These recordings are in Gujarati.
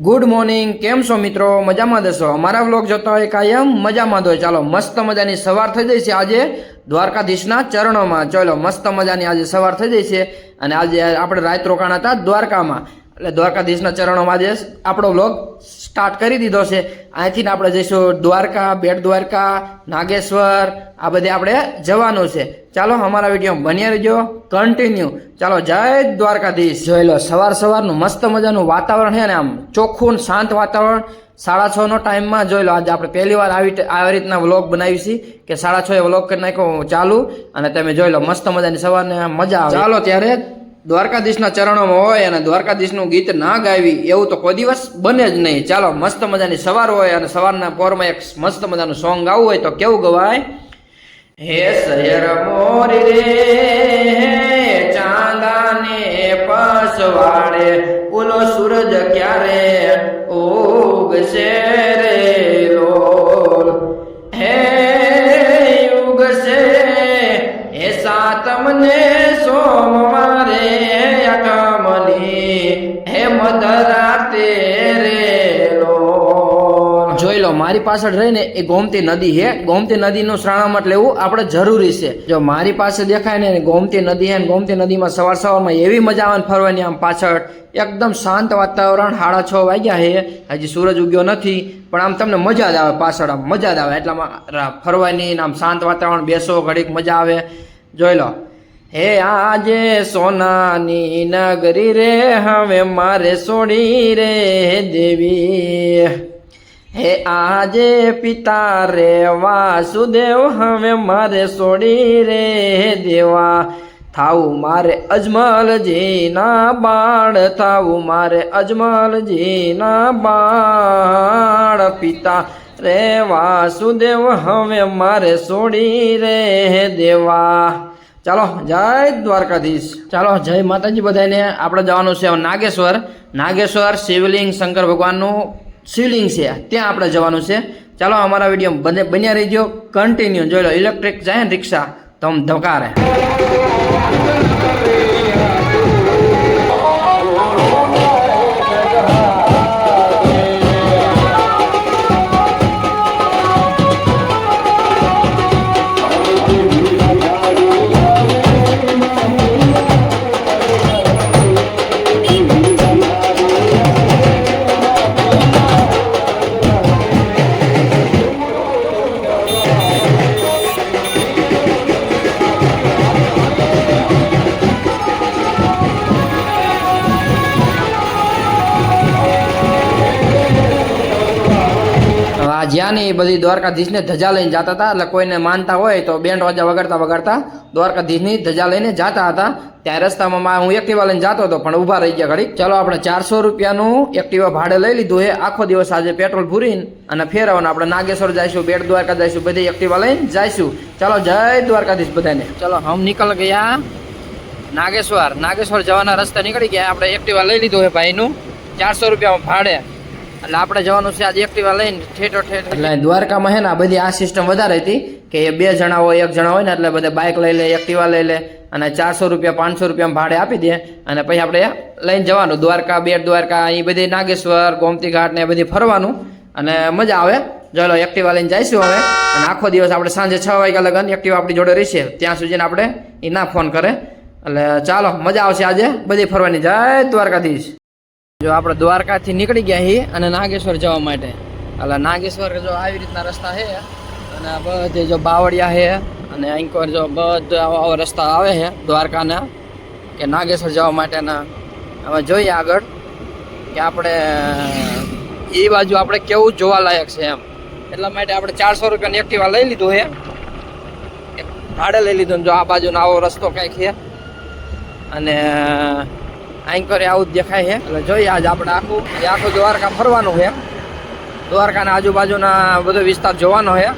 ગુડ મોર્નિંગ, કેમ છો મિત્રો? મજામાં દેશો? અમારા વ્લોગ જોતા હોય કાયમ મજામાં હોય. ચાલો મસ્ત મજાની સવાર થઈ જઈ છે આજે દ્વારકાધીશના ચરણોમાં. ચાલો મસ્ત મજાની આજે સવાર થઈ જઈ છે અને આજે આપણે રાત રોકાણા હતા દ્વારકામાં, એટલે દ્વારકાધીશના ચરણોમાં આજે આપણો વ્લોગ સ્ટાર્ટ કરી દીધો છે. અહીંથી આપણે જઈશું દ્વારકા, બેટ દ્વારકા, નાગેશ્વર, આ બધે આપણે જવાનું છે. ચાલો અમારા વિડીયો બન્યા રહેજો, કન્ટિન્યુ. ચાલો જય દ્વારકાધીશ. જોઈ લો સવાર સવારનું મસ્ત મજાનું વાતાવરણ છે ને, આમ ચોખ્ખું શાંત વાતાવરણ. 6:30 નો ટાઈમમાં જોઈ લો આજે આપણે પહેલી વાર આવી રીતના વ્લોગ બનાવી છે કે 6:30 વ્લોગ કરી નાખ્યો ચાલુ, અને તમે જોઈ લો મસ્ત મજાની સવારને મજા આવે. ચાલો ત્યારે દ્વારકાધીશના ચરણોમાં હોય અને દ્વારકાધીશનું ગીત ના ગાવી એવું તો કોઈ દિવસ બને જ નહીં. ચાલો મસ્ત મજાની સવાર હોય અને સવારના પોરમાં એક મસ્ત મજાનું સોંગ ગાવું હોય તો કેવું ગવાય? હે સયર મોરી રે ચાંદાને પસવાડે, ઓલો સૂરજ ક્યારે ઉગશે રે લોલ. હે ઉગશે હે સાતમને સોમવારે, અઠમની હે મધરાતે રે લોલ. જોઈ લો મારી પાછળ રહીને એ ગોમતી નદી છે. ગોમતી નદીનું શ્રાવણ લેવું આપણે જરૂરી છે. જો મારી પાસે દેખાય ને ગોમતી નદી છે, ગોમતી નદીમાં સવાર સવારમાં એવી મજા આવે ફરવાની. આમ પાછળ એકદમ શાંત વાતાવરણ. 6:30 વાગ્યા છે, હજી સૂરજ ઉગ્યો નથી, પણ આમ તમને મજા જ આવે. પાછળ આમ મજા જ આવે એટલામાં ફરવાની. આમ શાંત વાતાવરણ, બેસો ઘડીક મજા આવે. જોઈ લો હે આજે સોનાની નગરી રે, હવે મારે સોડી રે દેવી. હે આજે પિતા રે વાસુદેવ, હવે મારે સોડી રે દેવા. થાવું મારે અજમલજી ના બાળ, થાવું મારે અજમલજી ના બાળ. પિતા રે વાસુદેવ, હવે મારે સોડી રે દેવા. ચાલો જય દ્વારકાધીશ. ચાલો જય માતાજી બધાને. આપણે જવાનું છે નાગેશ્વર. નાગેશ્વર શિવલિંગ શંકર ભગવાનનું શિવલિંગ છે, ત્યાં આપણે જવાનું છે. ચાલો અમારા વિડીયો બન્યા રહીજો, કન્ટિન્યુ. જોઈ લો ઇલેક્ટ્રિક જાય ને રિક્ષા તો આમ ધકારે. જ્યાં ની બધી દ્વારકાધીશને ધજા લઈને જતા હતા, એટલે કોઈને માનતા હોય તો બેન્ડ વાજા વગાડતા વગાડતા દ્વારકાધીશની ધજા લઈને જતા હતા. ત્યાં રસ્તામાં હું એક્ટિવા લઈને જતો હતો, પણ ઊભા રહી ગયા ઘડીક. ચાલો આપણે 400 રૂપિયાનું એક્ટિવા ભાડે લઈ લીધું છે. આખો દિવસ આજે પેટ્રોલ પૂરીને અને ફેરવવાનું. આપણે નાગેશ્વર જઈશું, બેટ દ્વારકા જઈશું, બધી એક્ટિવા લઈને જઈશું. ચાલો જય દ્વારકાધીશ બધાને. ચાલો હમ નીકળ ગયા નાગેશ્વર. નાગેશ્વર જવાના રસ્તા નીકળી ગયા. આપણે એક્ટિવા લઈ લીધું છે ભાઈનું 400 રૂપિયામાં ભાડે. એટલે આપણે જવાનું છે આજે એક્ટિવા લઈને ઠેઠો ઠેઠ. એટલે દ્વારકામાં છે ને બધી આ સિસ્ટમ વધારે હતી કે 2 જણા હોય, 1 જણા હોય ને, એટલે બધા બાઇક લઈ લે, એક્ટિવા લઈ લે અને 400 રૂપિયા 500 રૂપિયા ભાડે આપી દે અને પછી આપણે લઈને જવાનું દ્વારકા, બેટ દ્વારકા, એ બધી નાગેશ્વર, ગોમતી ઘાટ ને બધી ફરવાનું અને મજા આવે. ચાલો એક્ટિવા લઈને જઈશું હવે. અને આખો દિવસ આપણે સાંજે 6 વાગ્યા લગન એક્ટિવા આપણી જોડે રહેશે, ત્યાં સુધીને આપણે એ ના ફોન કરે. એટલે ચાલો મજા આવશે આજે બધી ફરવાની. જય દ્વારકાધીશ. જો આપણે દ્વારકાથી નીકળી ગયા છીએ અને નાગેશ્વર જવા માટે. એટલે નાગેશ્વર જો આવી રીતના રસ્તા છે અને બધે જો બાવળિયા છે અને અહીં જો બધા આવા રસ્તા આવે છે દ્વારકાના કે નાગેશ્વર જવા માટેના. હવે જોઈએ આગળ કે આપણે એ બાજુ આપણે કેવું જોવાલાયક છે એમ. એટલા માટે આપણે 400 રૂપિયાની એક્ટિવા લઈ લીધું છે, ભાડે લઈ લીધું. જો આ બાજુનો આવો રસ્તો કંઈક છે અને અહીં કરે આવું જ દેખાય છે. એટલે જોઈએ આજ આપણે આખું દ્વારકા ફરવાનું છે. દ્વારકાના આજુબાજુના બધો વિસ્તાર જોવાનો છે.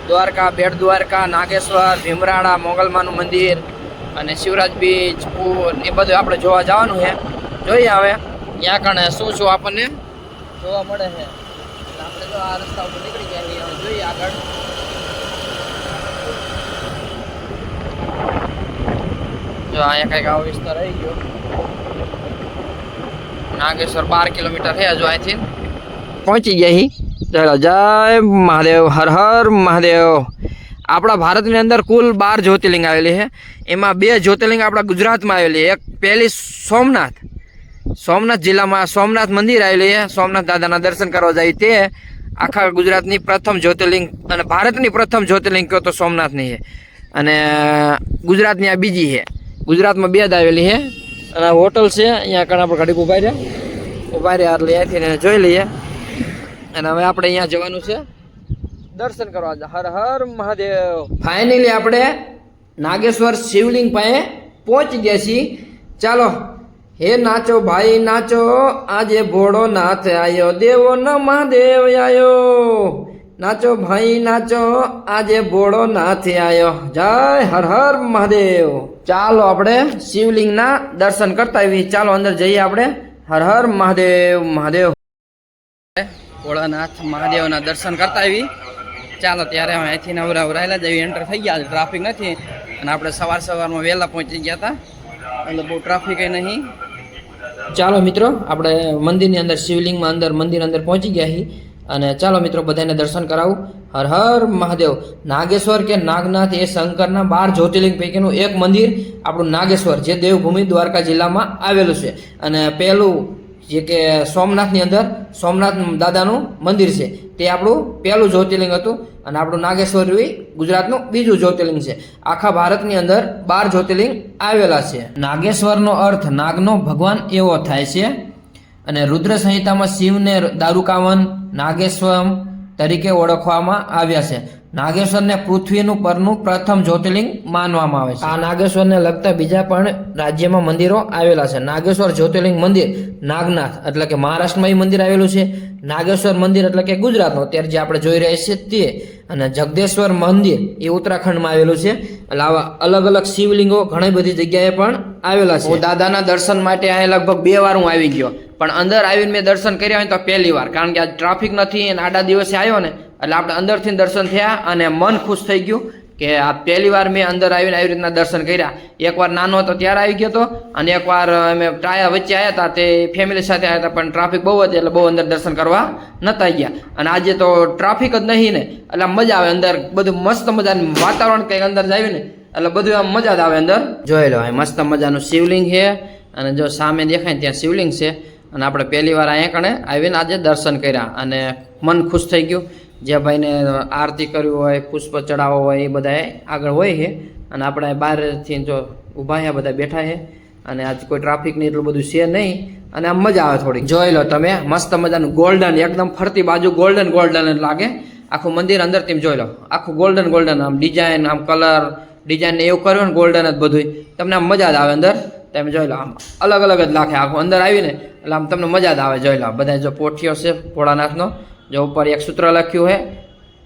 દ્વારકા, બેટ દ્વારકા, નાગેશ્વર, ભીમરાડા, મોગલમાનું મંદિર અને શિવરાજ બીચ, પૂર, એ બધું આપણે જોવા જવાનું છે. જોઈએ હવે ત્યાં કણે શું શું આપણને જોવા મળે છે. આપણે જો આ રસ્તા ઉપર નીકળી ગયા છીએ, જોઈએ આગળ. જો અહીંયા કંઈક આવો વિસ્તાર આવી ગયો. નાગેશ્વર 12 કિલોમીટર છે હજુ અહીંથી પહોંચી ગયા હી. ચાલો જય મહાદેવ, હર હર મહાદેવ. આપણા ભારતની અંદર કુલ 12 જ્યોતિર્લિંગ આવેલી છે. એમાં 2 જ્યોતિર્લિંગ આપણા ગુજરાતમાં આવેલી. એક પહેલી સોમનાથ જિલ્લામાં સોમનાથ મંદિર આવેલી છે. સોમનાથ દાદાના દર્શન કરવા જાય તે આખા ગુજરાતની પ્રથમ જ્યોતિર્લિંગ અને ભારતની પ્રથમ જ્યોતિર્લિંગ કહો તો સોમનાથની છે. અને ગુજરાતની આ બીજી છે. ગુજરાતમાં 2 જ આવેલી છે. અને હોટલ છે અહીંયા કણ આપણે ઘડીક ઉભા રહ્યા એટલે અહીંથી જોઈ લઈએ. અને હવે આપણે અહીંયા જવાનું છે દર્શન કરવા. હર હર મહાદેવ. ફાઇનલી આપણે નાગેશ્વર શિવલિંગ પાસે પહોંચી ગયા છીએ. ચાલો હે નાચો ભાઈ નાચો, આજે ભોળો નાથ આયો, દેવો ન મહાદેવ આયો. નાચો ભાઈ નાચો, આજે ભોળો નાથ આયો. જય હર હર મહાદેવ. ચાલો આપણે શિવલિંગના દર્શન કરતા આવી. ચાલો અંદર જઈએ આપણે. હર હર મહાદેવ મહાદેવ. ભોળાનાથ મહાદેવના દર્શન કરતા આવી. ચાલો ત્યારે અમે અહીંથી નવરાયેલા જ એન્ટર થઈ ગયા. ટ્રાફિક નથી અને આપણે સવારમાં વહેલા પહોંચી ગયા હતા એટલે બહુ ટ્રાફિક નહીં. ચાલો મિત્રો આપણે મંદિરની અંદર શિવલિંગમાં મંદિર અંદર પહોંચી ગયા છીએ. અને ચાલો મિત્રો બધાને દર્શન કરાવું. હર હર મહાદેવ. નાગેશ્વર કે નાગનાથ એ શંકરના 12 જ્યોતિર્લિંગ પૈકીનું એક મંદિર આપણું નાગેશ્વર, જે દેવભૂમિ દ્વારકા જિલ્લામાં આવેલું છે. અને પહેલું જે કે સોમનાથની અંદર સોમનાથ દાદાનું મંદિર છે તે આપણું પહેલું જ્યોતિર્લિંગ હતું. અને આપણું નાગેશ્વર ગુજરાતનું બીજું જ્યોતિર્લિંગ છે. આખા ભારતની અંદર 12 જ્યોતિર્લિંગ આવેલા છે. નાગેશ્વરનો અર્થ નાગનો ભગવાન એવો થાય છે. અને રુદ્ર સંહિતામાં શિવને દારૂકાવન નાગેશ્વરમ તરીકે ઓળખવામાં આવ્યા છે. નાગેશ્વરને પૃથ્વીનું પરનું પ્રથમ જ્યોતિર્લિંગ માનવામાં આવે છે. આ નાગેશ્વરને લગતા બીજા પણ રાજ્યમાં મંદિરો આવેલા છે. નાગેશ્વર જ્યોતિર્લિંગ મંદિર નાગનાથ એટલે કે મહારાષ્ટ્રમાં એ મંદિર આવેલું છે. નાગેશ્વર મંદિર એટલે કે ગુજરાતનું અત્યારે જે આપણે જોઈ રહ્યા છીએ તે. અને જગદેશ્વર મંદિર એ ઉત્તરાખંડમાં આવેલું છે. એટલે આવા અલગ અલગ શિવલિંગો ઘણી બધી જગ્યાએ પણ આવેલા છે. હું દાદાના દર્શન માટે અહીં લગભગ 2 વાર હું આવી ગયો, પણ અંદર આવીને મેં દર્શન કર્યા હોય તો પહેલી વાર, કારણ કે આજ ટ્રાફિક નથી અને આડા દિવસે આવ્યો ને એટલે આપણે અંદરથી દર્શન થયા અને મન ખુશ થઈ ગયું કે આ પહેલી વાર મેં અંદર આવીને આવી રીતના દર્શન કર્યા. એકવાર નાનો હતો ત્યારે આવી ગયો હતો અને એકવાર અમે ટાયા વચ્ચે આવ્યા હતા તે ફેમિલી સાથે આવ્યા હતા, પણ ટ્રાફિક બહુ હતી એટલે બહુ અંદર દર્શન કરવા નતા ગયા. અને આજે તો ટ્રાફિક જ નહીં ને એટલે મજા આવે. અંદર બધું મસ્ત મજાનું વાતાવરણ કંઈક અંદર જાય ને એટલે બધું આમ મજા જ આવે. અંદર જોઈ લો મસ્ત મજાનું શિવલિંગ છે અને જો સામે દેખાય ત્યાં શિવલિંગ છે. અને આપણે પહેલી વાર અહીંયા કણે આવીને આજે દર્શન કર્યા અને મન ખુશ થઈ ગયું. જે ભાઈને આરતી કરવી હોય, પુષ્પ ચડાવવો હોય એ બધા આગળ હોય છે. અને આપણે બહારથી જો ઊભા છે બધા બેઠા છે અને આજ કોઈ ટ્રાફિક નહીં એટલું બધું છે નહીં અને આમ મજા આવે થોડીક. જોઈ લો તમે મસ્ત મજાનું ગોલ્ડન એકદમ ફરતી બાજુ ગોલ્ડન લાગે આખું મંદિર. અંદર તમે જોઈ લો આખું ગોલ્ડન આમ ડિઝાઇન આમ કલર ડિઝાઇન એવું કર્યું ને ગોલ્ડન જ બધું તમને આમ મજા જ આવે. અંદર તમે જોઈ લો આમ અલગ જ લાગે આખું અંદર આવીને એટલે આમ તમને મજા જ આવે. જોઈ લો બધા જો પોઠિયો છે ભોળાનાથનો, જો ઉપર એક સૂત્ર લખ્યું છે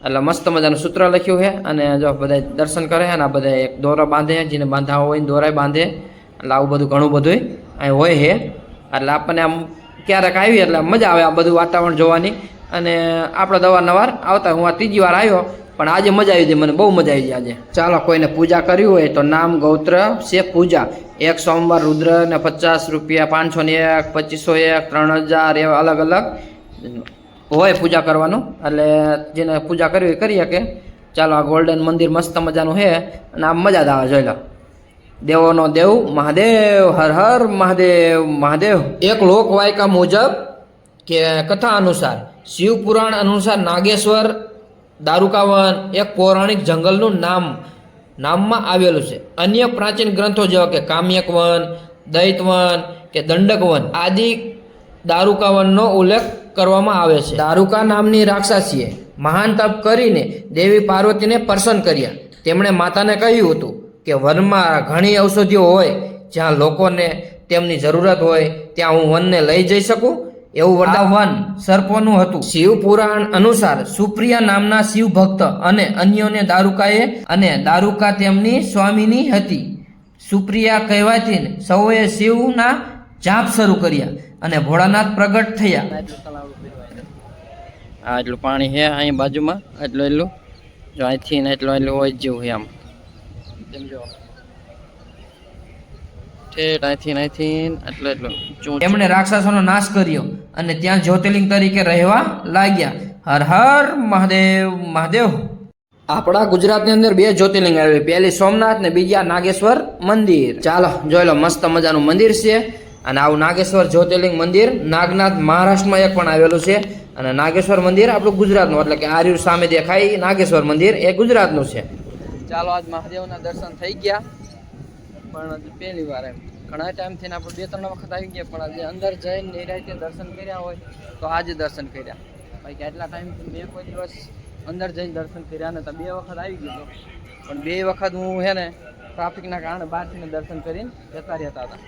એટલે મસ્ત મજાનું સૂત્ર લખ્યું છે. અને જો બધા દર્શન કરે છે અને આ બધા એક દોરા બાંધે, જેને બાંધાવો હોય દોરાય બાંધે. એટલે આવું બધું ઘણું બધું અહીં હોય છે. એટલે આપણને આમ ક્યારેક આવી એટલે મજા આવે આ બધું વાતાવરણ જોવાની. અને આપણે અવારનવાર આવતા. હું આ 3જી વાર આવ્યો પણ આજે મજા આવી ગઈ, મને બહુ મજા આવી ગઈ આજે. ચાલો કોઈને પૂજા કરવી હોય તો નામ ગૌત્ર છે પૂજા. એક સોમવાર રુદ્ર ને 50 રૂપિયા, 501, 2501, 3000 એવા અલગ હોય પૂજા કરવાનું. એટલે જેને પૂજા કરવી કરી શકે. ચાલો આ ગોલ્ડન મંદિર મસ્ત મજાનું છે અને આમ મજા જ આવે. જોઈ લો દેવોનો દેવ મહાદેવ, હર હર મહાદેવ મહાદેવ. એક લોકવાયકા મુજબ કે કથા અનુસાર શિવ પુરાણ અનુસાર નાગેશ્વર દારૂકાવન એક પૌરાણિક જંગલનું નામમાં આવેલું છે. અન્ય પ્રાચીન ગ્રંથો જેવા કે કામ્યકવન, દૈતવન કે દંડકવન આદિ દારૂકાવનનો ઉલ્લેખ કરવામાં આવે છે. દારૂકા નામની રાક્ષસીએ મહાન તપ કરીને દેવી પાર્વતીને પ્રસન્ન કર્યા. તેમણે માતાને કહ્યું હતું કે વનમાં ઘણી ઔષધિઓ હોય, જ્યાં લોકોને તેમની જરૂરત હોય ત્યાં હું વનને લઈ જઈ શકું. એવું વરદાન વન સર્પોનું હતું. શિવ પુરાણ અનુસાર સુપ્રિયા નામના શિવ ભક્ત અને અન્યોને દારૂકા તેમની સ્વામીની હતી. સુપ્રિયા કહેવાથી સૌએ શિવના જાપ શરૂ કર્યા અને ભોળાનાથ પ્રગટ થયા. આ એટલું પાણી છે અહીં બાજુમાં, એટલું જો અહીંથી ને એટલું હોય જ જેવું છે આમ. ઠેઠ અહીંથી એટલે એમણે રાક્ષસોનો નાશ કર્યો અને ત્યાં જ્યોતિર્લિંગ તરીકે રહેવા લાગ્યા. હર હર મહાદેવ મહાદેવ. આપણા ગુજરાતની અંદર 2 જ્યોતિર્લિંગ આવેલી, પહેલી સોમનાથ ને બીજા નાગેશ્વર મંદિર. ચાલો જોઈ લો, મસ્ત મજાનું મંદિર છે. અને આવું નાગેશ્વર જ્યોતિર્લિંગ મંદિર નાગનાથ મહારાષ્ટ્રમાં એક પણ આવેલું છે. અને નાગેશ્વર મંદિર આપણું ગુજરાતનું, એટલે કે આર્યુ સામે દેખાય નાગેશ્વર મંદિર એ ગુજરાતનું છે. ચાલો આજ મહાદેવના દર્શન થઈ ગયા, પણ પહેલી વાર એમ ઘણા ટાઈમથી આપણે 2-3 વખત આવી ગયા, પણ આજે અંદર જઈને નિરાંતે દર્શન કર્યા હોય તો આજે દર્શન કર્યા. બાકી આટલા ટાઈમથી મેં કોઈ દિવસ અંદર જઈને દર્શન કર્યા નતા. 2 વખત આવી ગયો પણ 2 વખત હું હે ને ટ્રાફિકના કારણે બહારથી દર્શન કરીને જતા રહેતા હતા.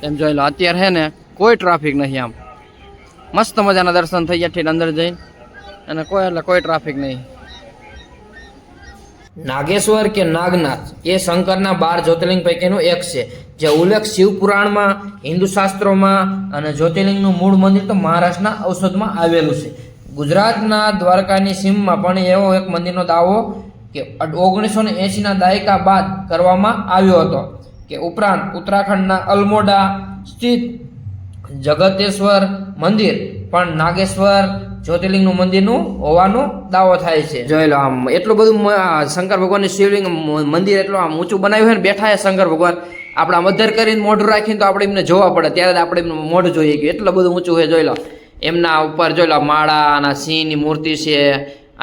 એમ જોઈ લો, અત્યારે હે ને કોઈ ટ્રાફિક નહીં, આમ મસ્ત મજાના દર્શન થઈ ગયા છે અંદર જઈને, અને કોઈ ટ્રાફિક નહીં. નાગેશ્વર કે નાગનાથ એ શંકરના 12 જ્યોતિર્લિંગ પૈકીનું એક છે, જે ઉલ્લેખ શિવ પુરાણમાં, હિન્દુ શાસ્ત્રોમાં, અને જ્યોતિર્લિંગનું મૂળ મંદિર તો મહારાષ્ટ્રના ઔષધમાં આવેલું છે. ગુજરાતના દ્વારકાની સીમમાં પણ એવો એક મંદિરનો દાવો કે 1980ના દાયકા બાદ કરવામાં આવ્યો હતો. કે ઉપરાંત ઉત્તરાખંડના અલમોડા સ્થિત જગતેશ્વર મંદિર પણ નાગેશ્વર જ્યોતિર્લિંગનું મંદિરનું હોવાનું દાવો થાય છે. જોઈ લો, આમ એટલું બધું શંકર ભગવાનની શિવલિંગ મંદિર એટલું આમ ઊંચું બનાવ્યું છે ને, બેઠા છે શંકર ભગવાન. આપણે આમ અધર કરીને મોઢું રાખીને તો આપણે એમને જોવા પડે, ત્યારે જ આપણે એમનું મોઢું જોઈએ કે એટલું બધું ઊંચું છે. જોઈ લો, એમના ઉપર જોઈ લો માળા અને સિંહની મૂર્તિ છે,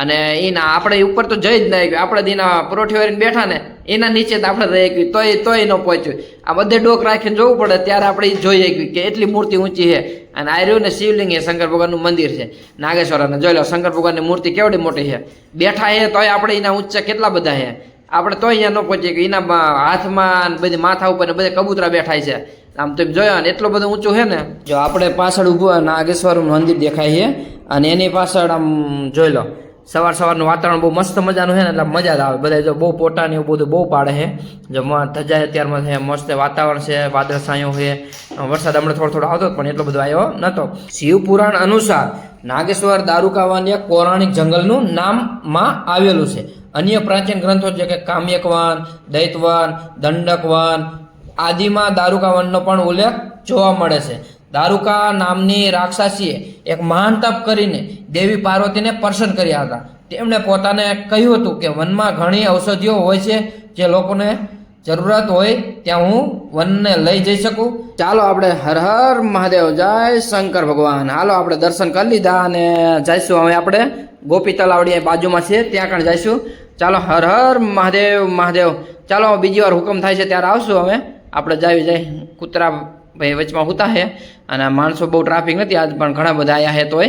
અને એના આપણે ઉપર તો જઈ જ ના ગયું. આપણે એના પરોઠી વાળીને બેઠા ને એના નીચે જ આપણે રહી ગયું, તોય ન પહોંચ્યું. આ બધે ડોક રાખીને જોવું પડે ત્યારે આપણે જોઈએ કે એટલી મૂર્તિ ઊંચી છે. અને આ રહ્યું ને શિવલિંગ એ શંકર ભગવાનનું મંદિર છે નાગેશ્વર. અને જોઈ લો શંકર ભગવાનની મૂર્તિ કેવડી મોટી છે, બેઠા છે તોય આપણે એના ઊંચા કેટલા બધા છે, આપણે તોય અહીંયા ન પહોંચીએ. કે એના હાથમાં બધી માથા ઉપર ને બધે કબૂતરા બેઠા છે. આમ તો જોયો ને એટલું બધું ઊંચું છે ને. જો આપણે પાછળ ઊભું નાગેશ્વર મંદિર દેખાય છે, અને એની પાછળ આમ જોઈ લો સવારનું વાતાવરણ બહુ મસ્ત મજાનું છે ને, એટલે મજા જ આવે. બધા જો બહુ પોટા ને એવું બધું બહુ પાડે છે. જો ધજાય અત્યારમાં છે, મસ્ત વાતાવરણ છે, વાદળ છાંયો છે. વરસાદ હમણાં થોડો આવતો પણ એટલો બધો આવ્યો નહોતો. શિવ પુરાણ અનુસાર નાગેશ્વર દારૂકાવન એક પૌરાણિક જંગલનું નામમાં આવેલું છે. અન્ય પ્રાચીન ગ્રંથો છે કે કામ્યકવન, દૈતવન, દંડકવન આદિમાં દારૂકાવનનો પણ ઉલ્લેખ જોવા મળે છે. દારૂકા નામની રાક્ષસીએ એક મહાન તપ કરીને દેવી પાર્વતીને પ્રસન્ન કર્યા હતા. તેમણે પોતાને કહ્યું હતું કે વનમાં ઘણી ઔષધિઓ હોય છે, જે લોકોને જરૂરત હોય ત્યાં હું વનને લઈ જઈ શકું. ચાલો આપણે હર હર મહાદેવ, જય શંકર ભગવાન. હાલો આપણે દર્શન કરી લીધા અને જઈશું હવે આપણે ગોપી તલાવડી બાજુમાં છે ત્યાં કણ જઈશું. ચાલો હર હર મહાદેવ મહાદેવ. ચાલો બીજી વાર હુકમ થાય છે ત્યારે આવશું. હવે આપણે જાય કૂતરા ભાઈ વચમાં હુતા છે, અને માણસો બહુ ટ્રાફિક નથી આજ, પણ ઘણા બધા આવ્યા છે તોય.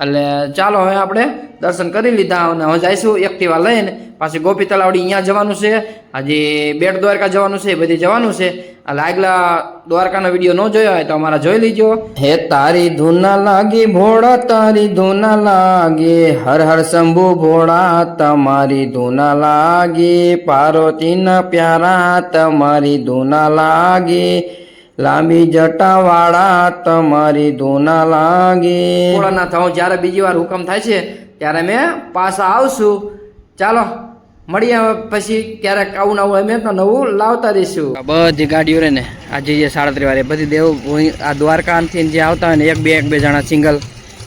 એટલે ચાલો હવે આપણે દર્શન કરી લીધા અને હવે જઈશું એક્ટિવા લઈને પાછી ગોપી તલાવડી. અહીંયા જવાનું છે, હજી બેટ દ્વારકા જવાનું છે, બધી જવાનું છે. એટલે આગલા દ્વારકાનો વિડીયો ન જોયો હોય તો અમારા જોઈ લીજો. હે તારી ધૂના લાગી ભોળા, તારી ધૂના લાગી, હર હર શંભુ ભોળા તમારી ધૂના લાગી, પાર્વતીના પ્યારા તમારી ધૂના લાગી, લાંબી જટાવાળા તમારી ધૂના લાગી. ભોળાનાથ, હું જ્યારે બીજી વાર હુકમ થાય છે ત્યારે મેં પાછા આવશું. ચાલો મળીએ પછી ક્યારેક આવું નવું અમે તો નવું લાવતા રહીશું. બધી ગાડીઓ રે ને આજે જે 37 વાળી બધી દેવ આ દ્વારકાથી જે આવતા હોય ને એક બે જણા સિંગલ,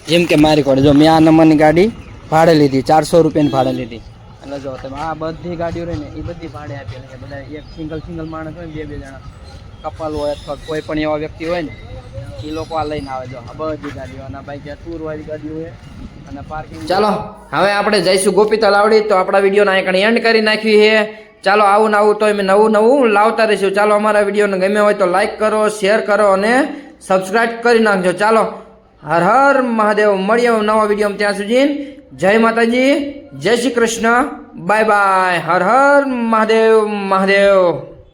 જેમ કે મારી કોડે જો મેં આ નંબરની ગાડી ભાડે લીધી, 400 રૂપિયાની ભાડે લીધી. એટલે જો તમે આ બધી ગાડીઓ રહે ને એ બધી ભાડે આપેલી છે. બધા એક સિંગલ માણસ હોય ને બે જણા કપલ હોય અથવા કોઈ પણ એવા વ્યક્તિ હોય ને એ લોકો આ લઈને આવે. જો આ બધી ગાડીઓ અને ભાઈ જ્યાં ટૂર વાળી ગાડીઓ હોય અને પાર્કિંગ. ચાલો હવે આપણે જઈશું ગોપી તલાવડી. તો આપણા વિડીયોને અહીં એન્ડ કરી નાખવી છે. ચાલો આવું તો અમે નવું લાવતા રહીશું. ચાલો અમારા વિડીયોને ગમે હોય તો લાઈક કરો, શેર કરો અને સબસ્ક્રાઈબ કરી નાખજો. ચાલો હર હર મહાદેવ. મળીએ નવા વિડીયોમાં, ત્યાં સુધી જય માતાજી, જય શ્રી કૃષ્ણ, બાય બાય. હર હર મહાદેવ મહાદેવ.